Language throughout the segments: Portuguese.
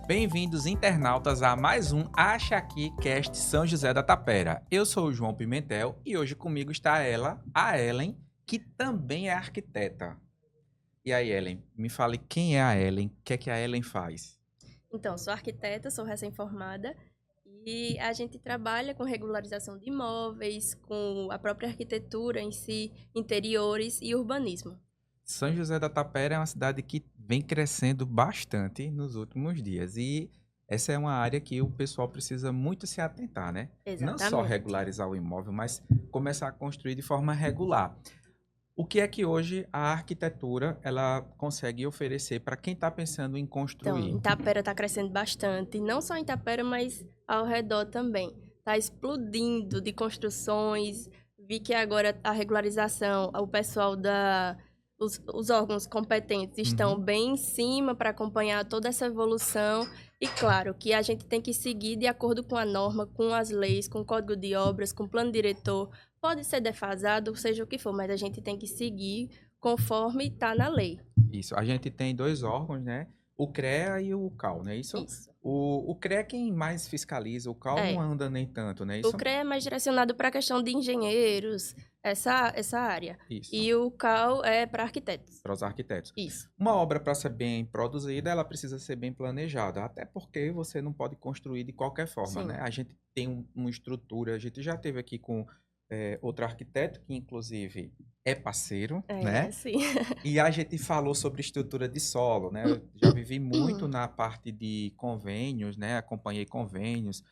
Bem-vindos, internautas, a mais um Acha Aqui Cast São José da Tapera. Eu sou o João Pimentel e hoje comigo está ela, a Ellen, que também é arquiteta. E aí, Ellen, me fale quem é a Ellen, o que é que a Ellen faz? Então, sou arquiteta, sou recém-formada e a gente trabalha com regularização de imóveis, com a própria arquitetura em si, interiores e urbanismo. São José da Tapera é uma cidade que vem crescendo bastante nos últimos dias e essa é uma área que o pessoal precisa muito se atentar, né? Não só Exatamente. regularizar o imóvel, mas começar a construir de forma regular. O que é que hoje a arquitetura ela consegue oferecer para quem está pensando em Então, construir? Itapera está crescendo bastante, não só em Itapera, mas ao redor também. Está explodindo de construções. Vi que agora a regularização, o pessoal os órgãos competentes estão Uhum. bem em cima para acompanhar toda essa evolução. E claro que a gente tem que seguir de acordo com a norma, com as leis, com o código de obras, com o plano diretor. Pode ser defasado, seja o que for, mas a gente tem que seguir conforme está na lei. Isso. A gente tem dois órgãos, né? O CREA e o CAL, não é isso? Isso. O CREA é quem mais fiscaliza, o CAL não É. anda nem tanto, não é O isso? CREA é mais direcionado para a questão de engenheiros, essa área. Isso, E o CAL é para arquitetos. para os arquitetos. Isso. Uma obra para ser bem produzida, ela precisa ser bem planejada, até porque você não pode construir de qualquer forma, né? Sim. A gente tem uma estrutura, a gente já teve aqui com outro arquiteto, que inclusive é parceiro, É, né? sim. E a gente falou sobre estrutura de solo, né? Eu já vivi muito na parte de convênios, né? Acompanhei convênios.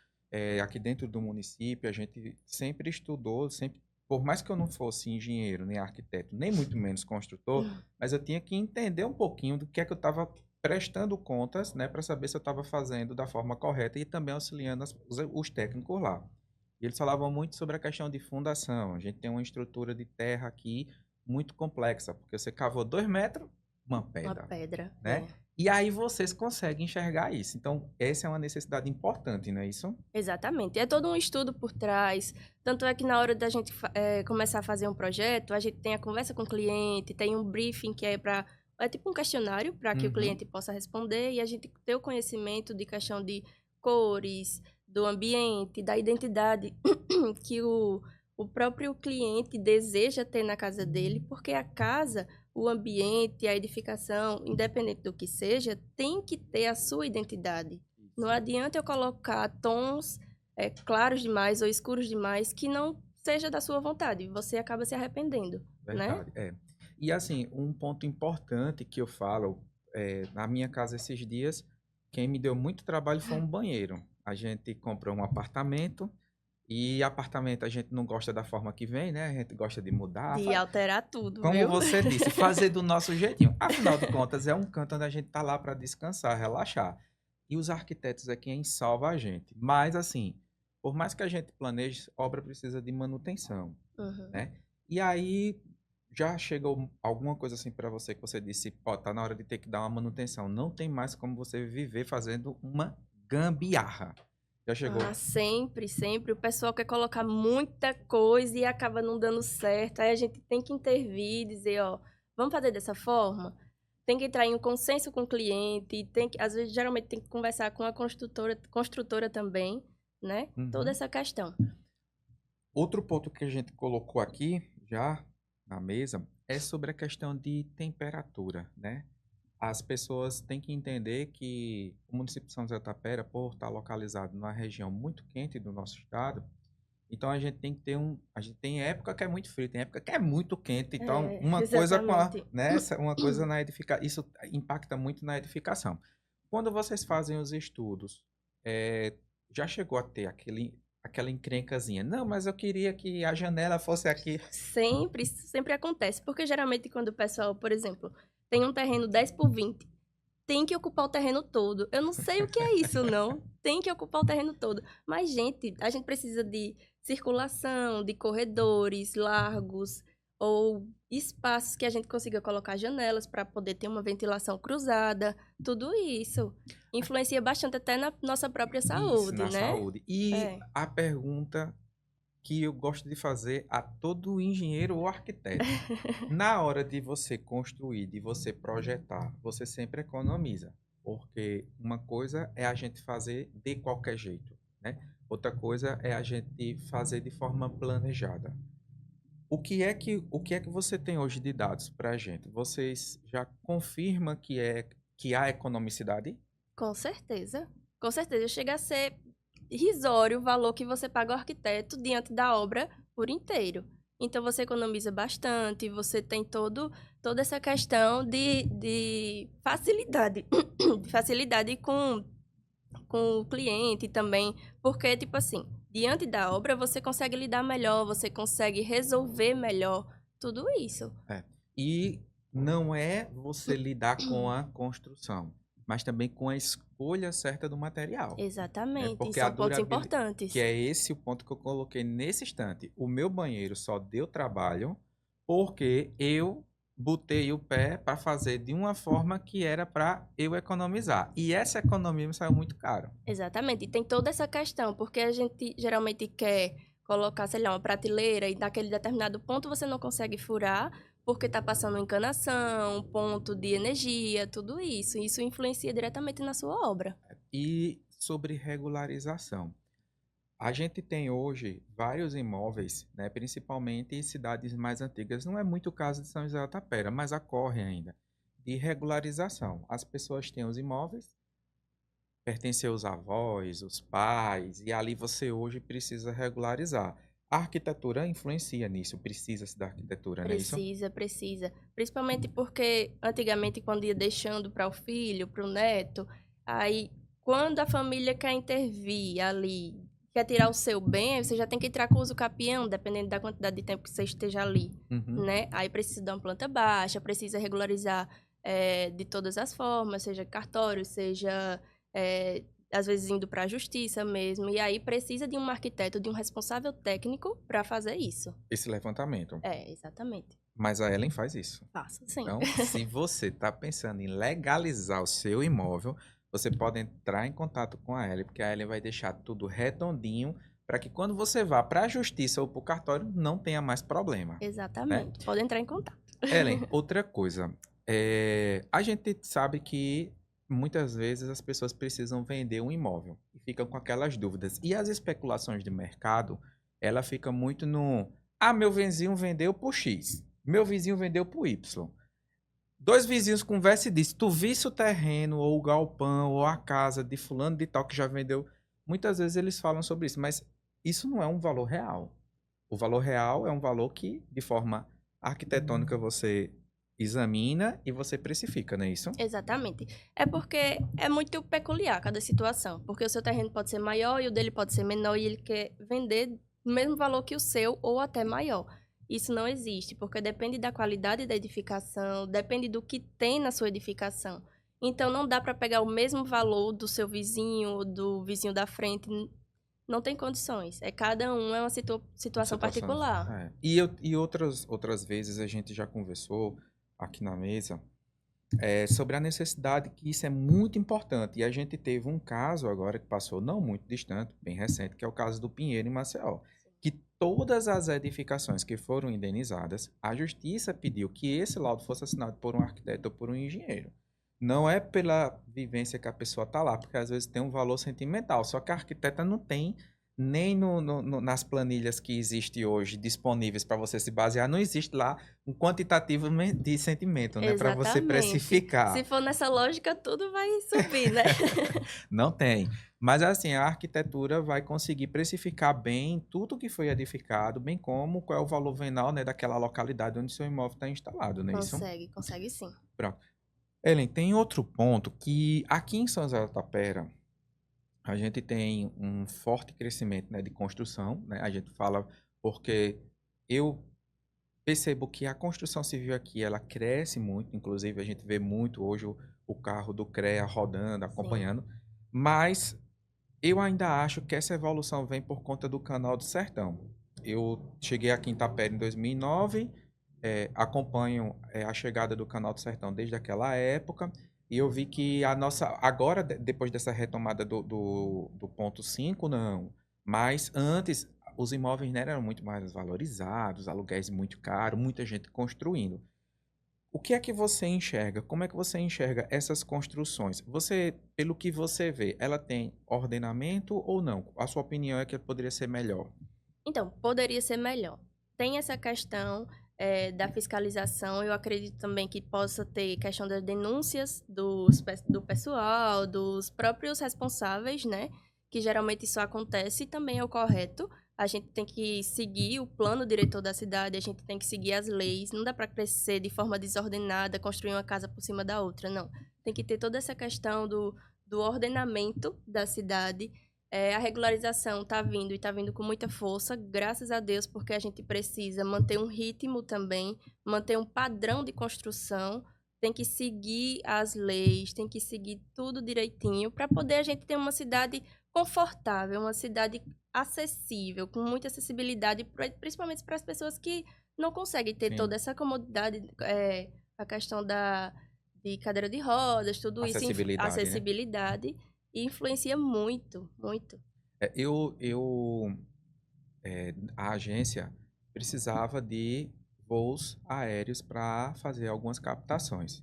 Aqui dentro do município, a gente sempre estudou, sempre, por mais que eu não fosse engenheiro, nem arquiteto, nem muito menos construtor, mas eu tinha que entender um pouquinho do que é que eu estava prestando contas, né? Para saber se eu estava fazendo da forma correta e também auxiliando os técnicos lá. E eles falavam muito sobre a questão de fundação. A gente tem uma estrutura de terra aqui muito complexa, porque você cavou 2 metros, uma Uma pedra, pedra. né? É. E aí vocês conseguem enxergar isso. Então, essa é uma necessidade importante, não é isso? Exatamente. É todo um estudo por trás. Tanto é que na hora da gente começar a fazer um projeto, a gente tem a conversa com o cliente, tem um briefing que é para. É tipo um questionário para que o Uhum. cliente possa responder e a gente ter o conhecimento de questão de cores, do ambiente, da identidade que o próprio cliente deseja ter na casa dele, porque a casa, o ambiente, a edificação, independente do que seja, tem que ter a sua identidade. Não Isso. adianta eu colocar tons claros demais ou escuros demais que não seja da sua vontade. Você acaba se arrependendo, né? Verdade, é. E assim, um ponto importante que eu falo, na minha casa esses dias, quem me deu muito trabalho foi um banheiro. A gente comprou um apartamento e apartamento a gente não gosta da forma que vem, né? A gente gosta de mudar. De alterar tudo, Como viu? você disse, fazer do nosso jeitinho. Afinal de contas, é um canto onde a gente tá lá para descansar, relaxar. E os arquitetos é quem salva a gente. Mas, assim, por mais que a gente planeje, obra precisa de manutenção, Uhum. né? E aí, já chegou alguma coisa assim para você que você disse, pô, tá na hora de ter que dar uma manutenção. Não tem mais como você viver fazendo uma gambiarra. Já chegou? Ah, sempre, sempre. O pessoal quer colocar muita coisa e acaba não dando certo. Aí a gente tem que intervir, dizer, ó, vamos fazer dessa forma? Tem que entrar em um consenso com o cliente, tem que, às vezes, geralmente tem que conversar com a construtora também, né? Toda Uhum. essa questão. Outro ponto que a gente colocou aqui já na mesa é sobre a questão de temperatura, né? As pessoas têm que entender que o município de São José da Tapera, por estar localizado numa região muito quente do nosso estado, então a gente tem que ter a gente tem época que é muito frio, tem época que é muito quente, então É, uma coisa com a, exatamente. né, uma coisa na edificação, isso impacta muito na edificação. Quando vocês fazem os estudos, já chegou a ter aquela encrencazinha? Não, mas eu queria que a janela fosse aqui. Sempre, isso sempre acontece. Porque geralmente quando o pessoal, por exemplo, tem um terreno 10 por 20, tem que ocupar o terreno todo. Eu não sei o que é isso, não. Tem que ocupar o terreno todo. Mas, gente, a gente precisa de circulação, de corredores largos ou espaços que a gente consiga colocar janelas para poder ter uma ventilação cruzada. Tudo isso influencia bastante até na nossa própria Isso, saúde, na né? saúde. E É. a pergunta que eu gosto de fazer a todo engenheiro ou arquiteto. Na hora de você construir, de você projetar, você sempre economiza. Porque uma coisa é a gente fazer de qualquer jeito, né? Outra coisa é a gente fazer de forma planejada. O que é que você tem hoje de dados para a gente? Vocês já confirmam que há economicidade? Com certeza. Com certeza. Chega a ser irrisório o valor que você paga ao arquiteto diante da obra por inteiro. Então você economiza bastante, você tem toda essa questão de facilidade, de facilidade com o cliente também, porque, tipo assim, diante da obra você consegue lidar melhor, você consegue resolver melhor tudo isso. É. E não é você lidar com a construção, mas também com a escolha certa do material, né? Exatamente, e Porque a são pontos durabilidade, que importantes. é esse o ponto que eu coloquei nesse instante. O meu banheiro só deu trabalho porque eu botei o pé para fazer de uma forma que era para eu economizar. E essa economia me saiu muito caro. Exatamente. E tem toda essa questão, porque a gente geralmente quer colocar, sei lá, uma prateleira e naquele determinado ponto você não consegue furar, porque está passando encanação, ponto de energia, tudo isso. Isso influencia diretamente na sua obra. E sobre regularização. A gente tem hoje vários imóveis, né, principalmente em cidades mais antigas. Não é muito o caso de São José da Tapera, mas ocorre ainda de regularização. As pessoas têm os imóveis, pertencem aos avós, os pais, e ali você hoje precisa regularizar. A arquitetura influencia nisso, precisa-se da arquitetura, não é isso? Precisa, precisa. Principalmente porque antigamente, quando ia deixando para o filho, para o neto, aí quando a família quer intervir ali, quer tirar o seu bem, aí você já tem que entrar com o uso capião, dependendo da quantidade de tempo que você esteja ali, Uhum. né? Aí precisa dar uma planta baixa, precisa regularizar de todas as formas, seja cartório, seja eh, às vezes indo para a justiça mesmo. E aí precisa de um arquiteto, de um responsável técnico para fazer isso. Esse levantamento. É, exatamente. Mas a Ellen faz isso. Faço sim. Então, se você está pensando em legalizar o seu imóvel, você pode entrar em contato com a Ellen, porque a Ellen vai deixar tudo redondinho para que quando você vá para a justiça ou para o cartório, não tenha mais problema, né? Exatamente. Pode entrar em contato. Ellen, outra coisa. A gente sabe que muitas vezes as pessoas precisam vender um imóvel e ficam com aquelas dúvidas. E as especulações de mercado, ela fica muito no... Ah, meu vizinho vendeu por X. Meu vizinho vendeu por Y. Dois vizinhos conversam e dizem, tu visse o terreno, ou o galpão, ou a casa de fulano de tal que já vendeu. Muitas vezes eles falam sobre isso, mas isso não é um valor real. O valor real é um valor que, de forma arquitetônica, você examina e você precifica, não é isso? Exatamente. É porque é muito peculiar cada situação. Porque o seu terreno pode ser maior e o dele pode ser menor e ele quer vender no mesmo valor que o seu ou até maior. Isso não existe, porque depende da qualidade da edificação, depende do que tem na sua edificação. Então não dá para pegar o mesmo valor do seu vizinho ou do vizinho da frente. Não tem condições. É cada um é uma situação Situações. particular. E outras vezes a gente já conversou aqui na mesa sobre a necessidade que isso é muito importante. E a gente teve um caso agora que passou não muito distante, bem recente, que é o caso do Pinheiro em Maceió, que todas as edificações que foram indenizadas, a justiça pediu que esse laudo fosse assinado por um arquiteto ou por um engenheiro. Não é pela vivência que a pessoa está lá, porque às vezes tem um valor sentimental, só que a arquiteta não tem nem nas planilhas que existem hoje disponíveis para você se basear, não existe lá um quantitativo de sentimento, né, para você Exatamente. precificar. Se for nessa lógica, tudo vai subir, né? Não tem. Mas assim, a arquitetura vai conseguir precificar bem tudo que foi edificado, bem como qual é o valor venal, né, daquela localidade onde seu imóvel está instalado, não é isso? Consegue, consegue sim. Pronto. Ellen, tem outro ponto que aqui em São José da Tapera a gente tem um forte crescimento, né, de construção, né? A gente fala porque eu percebo que a construção civil aqui ela cresce muito, inclusive a gente vê muito hoje o carro do CREA rodando, Sim. acompanhando, mas eu ainda acho que essa evolução vem por conta do Canal do Sertão. Eu cheguei aqui em Tapera em 2009, acompanho a chegada do Canal do Sertão desde aquela época, e eu vi que a nossa. Agora, depois dessa retomada do ponto 5 não. Mas antes, os imóveis, né, eram muito mais valorizados, aluguéis muito caros, muita gente construindo. O que é que você enxerga? Como é que você enxerga essas construções? Você, pelo que você vê, ela tem ordenamento ou não? A sua opinião é que poderia ser melhor. Então, poderia ser melhor. Tem essa questão da fiscalização. Eu acredito também que possa ter questão das denúncias do pessoal, dos próprios responsáveis, né? Que geralmente isso acontece e também é o correto. A gente tem que seguir o plano diretor da cidade, a gente tem que seguir as leis. Não dá para crescer de forma desordenada, construir uma casa por cima da outra, não. Tem que ter toda essa questão do ordenamento da cidade. A regularização está vindo e está vindo com muita força, graças a Deus, porque a gente precisa manter um ritmo também, manter um padrão de construção, tem que seguir as leis, tem que seguir tudo direitinho para poder a gente ter uma cidade confortável, uma cidade acessível, com muita acessibilidade, principalmente para as pessoas que não conseguem ter Sim. toda essa comodidade, a questão de cadeira de rodas, tudo isso, Acessibilidade, né? acessibilidade. E influencia muito, muito. A agência precisava de voos aéreos para fazer algumas captações.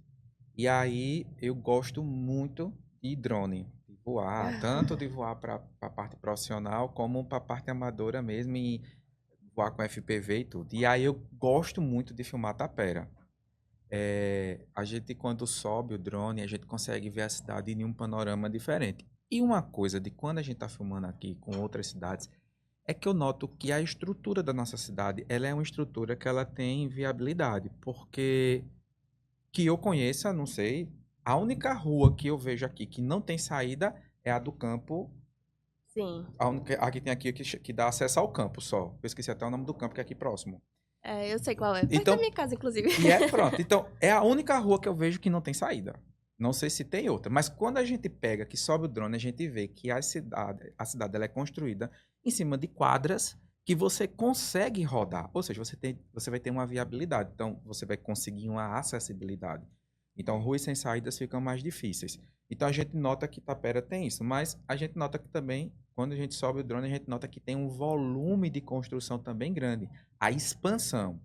E aí eu gosto muito de drone, de voar, tanto de voar para a parte profissional como para a parte amadora mesmo e voar com FPV e tudo. E aí eu gosto muito de filmar tapera. A gente quando sobe o drone, a gente consegue ver a cidade em um panorama diferente. E uma coisa de quando a gente está filmando aqui com outras cidades, é que eu noto que a estrutura da nossa cidade, ela é uma estrutura que ela tem viabilidade, porque que eu conheça, não sei, a única rua que eu vejo aqui que não tem saída é a do campo. Sim. A que tem aqui que dá acesso ao campo só. Eu esqueci até o nome do campo que é aqui próximo. Eu sei qual é. Perto da Então, minha casa, inclusive. e é pronto. Então, é a única rua que eu vejo que não tem saída. Não sei se tem outra, mas quando a gente pega, que sobe o drone, a gente vê que a cidade ela é construída em cima de quadras que você consegue rodar. Ou seja, você vai ter uma viabilidade. Então, você vai conseguir uma acessibilidade. Então, ruas sem saídas ficam mais difíceis. Então, a gente nota que Tapera tem isso, mas a gente nota que também, quando a gente sobe o drone, a gente nota que tem um volume de construção também grande. A expansão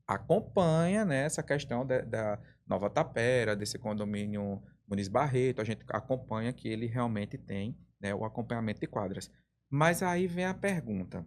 acompanha, né, essa questão da Nova Tapera, desse condomínio Muniz Barreto, a gente acompanha que ele realmente tem, né, o acompanhamento de quadras. Mas aí vem a pergunta,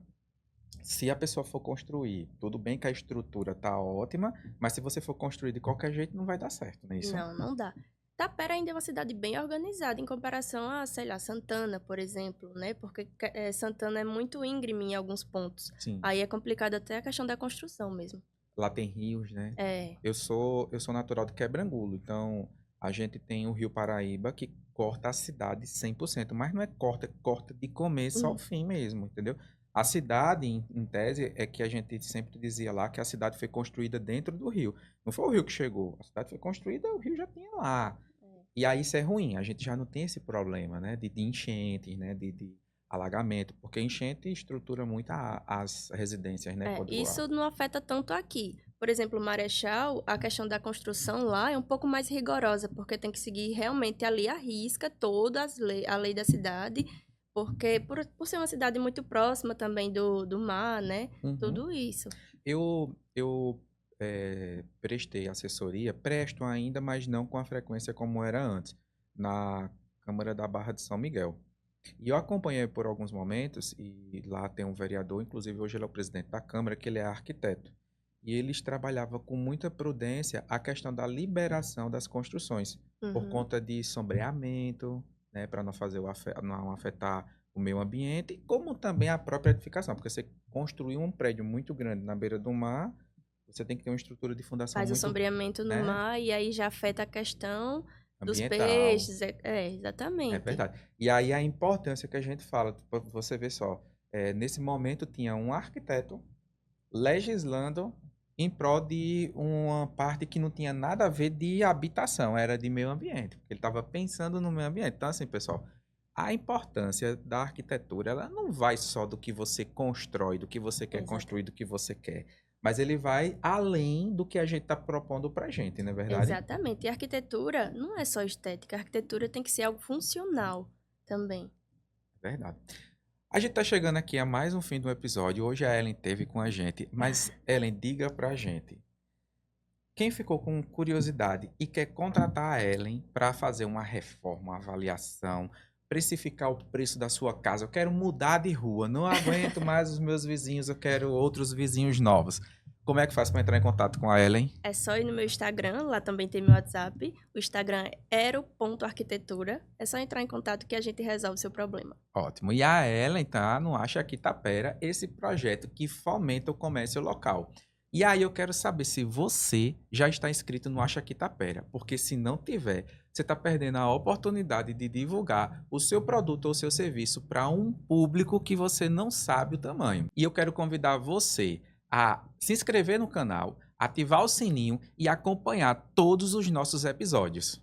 se a pessoa for construir, tudo bem que a estrutura tá ótima, mas se você for construir de qualquer jeito, não vai dar certo, não é isso? Não, não dá. Tapera ainda é uma cidade bem organizada em comparação a, sei lá, Santana, por exemplo, né? Porque Santana é muito íngreme em alguns pontos. Sim. Aí é complicado até a questão da construção mesmo. Lá tem rios, né? É. Eu sou natural de Quebrangulo, então a gente tem o Rio Paraíba que corta a cidade 100%, mas não é corta, corta de começo ao Hum. fim mesmo, entendeu? A cidade, em tese, é que a gente sempre dizia lá que a cidade foi construída dentro do rio. Não foi o rio que chegou, a cidade foi construída, o rio já tinha lá. E aí isso é ruim, a gente já não tem esse problema, né, de enchentes, né, de alagamento, porque enchente estrutura muito as residências, né, quando Isso não afeta tanto aqui. Por exemplo, Marechal, a questão da construção lá é um pouco mais rigorosa, porque tem que seguir realmente ali à risca toda a lei da cidade, porque por ser uma cidade muito próxima também do mar, né? Uhum. Tudo isso. Eu prestei assessoria, presto ainda, mas não com a frequência como era antes, na Câmara da Barra de São Miguel. E eu acompanhei por alguns momentos, e lá tem um vereador, inclusive hoje ele é o presidente da Câmara, que ele é arquiteto. E eles trabalhavam com muita prudência a questão da liberação das construções, por Uhum. conta de sombreamento, né, para não fazer não afetar o meio ambiente, como também a própria edificação, porque você construir um prédio muito grande na beira do mar, você tem que ter uma estrutura de fundação Faz o muito, sombreamento no né, mar e aí já afeta a questão dos ambiental. peixes. É Exatamente. verdade. E aí a importância que a gente fala, tipo, você vê só, nesse momento tinha um arquiteto legislando em prol de uma parte que não tinha nada a ver de habitação, era de meio ambiente, porque ele estava pensando no meio ambiente. Então, assim, pessoal, a importância da arquitetura, ela não vai só do que você constrói, do que você quer construir, Exatamente. do que você quer, mas ele vai além do que a gente está propondo para a gente, não é verdade? Exatamente. E a arquitetura não é só estética, a arquitetura tem que ser algo funcional também. Verdade. A gente tá chegando aqui a mais um fim do episódio. Hoje a Ellen teve com a gente, mas Ellen, diga pra gente, Quem ficou com curiosidade e quer contratar a Ellen para fazer uma reforma, uma avaliação, precificar o preço da sua casa, eu quero mudar de rua, não aguento mais os meus vizinhos, eu quero outros vizinhos novos. Como é que faz para entrar em contato com a Ellen? É só ir no meu Instagram, lá também tem meu WhatsApp. O Instagram é ero.arquitetura. É só entrar em contato que a gente resolve o seu problema. Ótimo. E a Ellen tá no Acha Aqui Tapera, esse projeto que fomenta o comércio local. E aí eu quero saber se você já está inscrito no Acha Aqui Tapera, porque se não tiver, você está perdendo a oportunidade de divulgar o seu produto ou seu serviço para um público que você não sabe o tamanho. E eu quero convidar você a se inscrever no canal, ativar o sininho e acompanhar todos os nossos episódios.